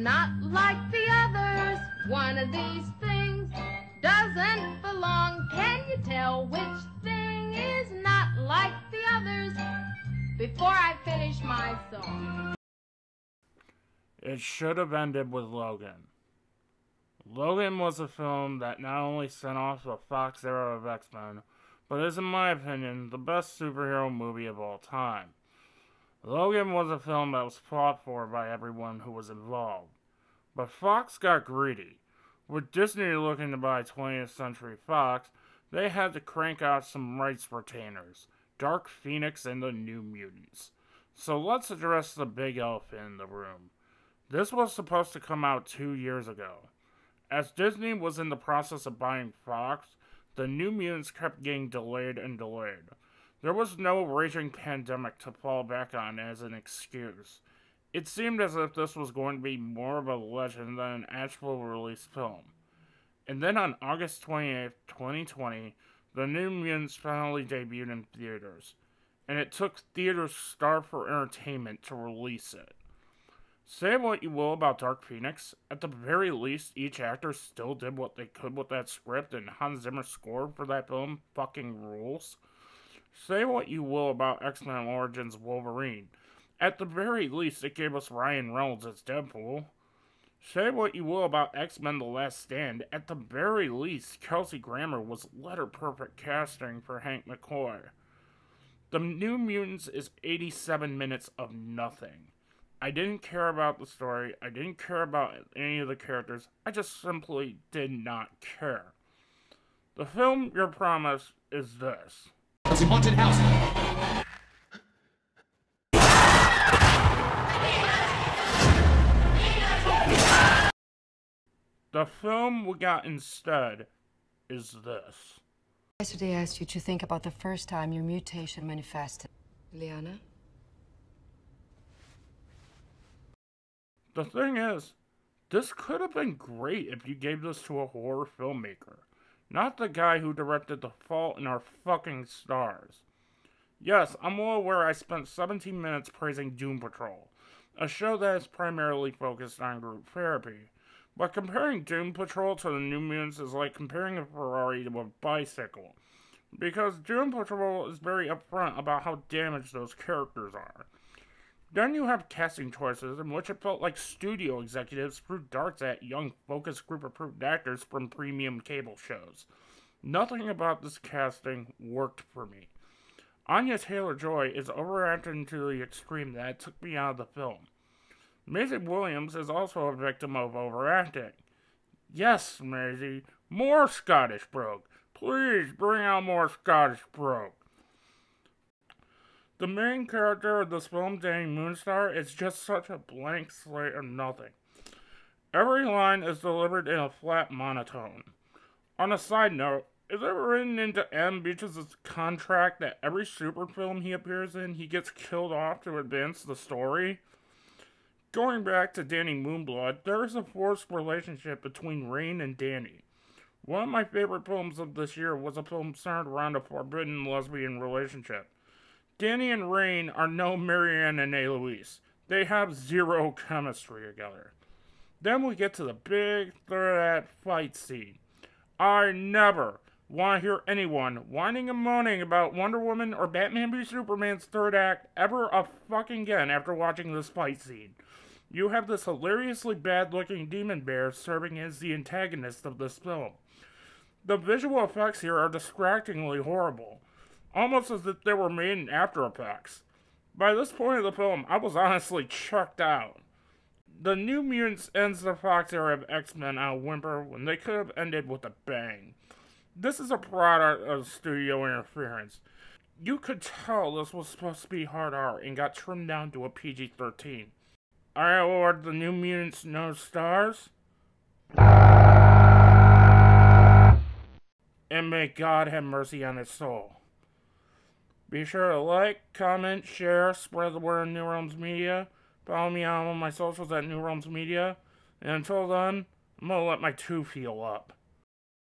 not like the others. One of these things doesn't belong. Can you tell which thing is not like the others before I finish my song? It should have ended with Logan. Logan was a film that not only sent off the Fox era of X-Men, but is, in my opinion, the best superhero movie of all time. Logan was a film that was fought for by everyone who was involved. But Fox got greedy. With Disney looking to buy 20th Century Fox, they had to crank out some rights retainers, Dark Phoenix and the New Mutants. So let's address the big elephant in the room. This was supposed to come out 2 years ago. As Disney was in the process of buying Fox, the New Mutants kept getting delayed and delayed. There was no raging pandemic to fall back on as an excuse. It seemed as if this was going to be more of a legend than an actual release film. And then on August 28th, 2020, the New Mutants finally debuted in theaters. And it took theaters starved for entertainment to release it. Say what you will about Dark Phoenix, at the very least, each actor still did what they could with that script, and Hans Zimmer's score for that film fucking rules. Say what you will about X-Men Origins Wolverine, at the very least, it gave us Ryan Reynolds as Deadpool. Say what you will about X-Men The Last Stand, at the very least, Kelsey Grammer was letter-perfect casting for Hank McCoy. The New Mutants is 87 minutes of nothing. I didn't care about the story, I didn't care about any of the characters, I just simply did not care. The film you're promised is this. It's a haunted house. The film we got instead is this. Yesterday I asked you to think about the first time your mutation manifested. Liana? The thing is, this could have been great if you gave this to a horror filmmaker, not the guy who directed The Fault in Our Fucking Stars. Yes, I'm well aware I spent 17 minutes praising Doom Patrol, a show that is primarily focused on group therapy, but comparing Doom Patrol to the New Mutants is like comparing a Ferrari to a bicycle, because Doom Patrol is very upfront about how damaged those characters are. Then you have casting choices in which it felt like studio executives threw darts at young, focus group-approved actors from premium cable shows. Nothing about this casting worked for me. Anya Taylor-Joy is overacting to the extreme that it took me out of the film. Maisie Williams is also a victim of overacting. Yes, Maisie, more Scottish brogue. Please bring out more Scottish brogue. The main character of this film, Danny Moonstar, is just such a blank slate of nothing. Every line is delivered in a flat monotone. On a side note, is it written into M. Beach's contract that every super film he appears in, he gets killed off to advance the story? Going back to Danny Moonblood, there is a forced relationship between Rain and Danny. One of my favorite films of this year was a film centered around a forbidden lesbian relationship. Danny and Rain are no Marianne and Eloise. They have zero chemistry together. Then we get to the big third act fight scene. I never want to hear anyone whining and moaning about Wonder Woman or Batman v Superman's third act ever a fucking again after watching this fight scene. You have this hilariously bad-looking demon bear serving as the antagonist of this film. The visual effects here are distractingly horrible, almost as if they were made in After Effects. By this point of the film, I was honestly checked out. The New Mutants ends the Fox era of X-Men on a whimper when they could have ended with a bang. This is a product of studio interference. You could tell this was supposed to be hard R and got trimmed down to a PG-13. I award the New Mutants no stars. And may God have mercy on his soul. Be sure to like, comment, share, spread the word on New Realms Media. Follow me on all my socials at New Realms Media. And until then, I'm gonna let my 2 feel up.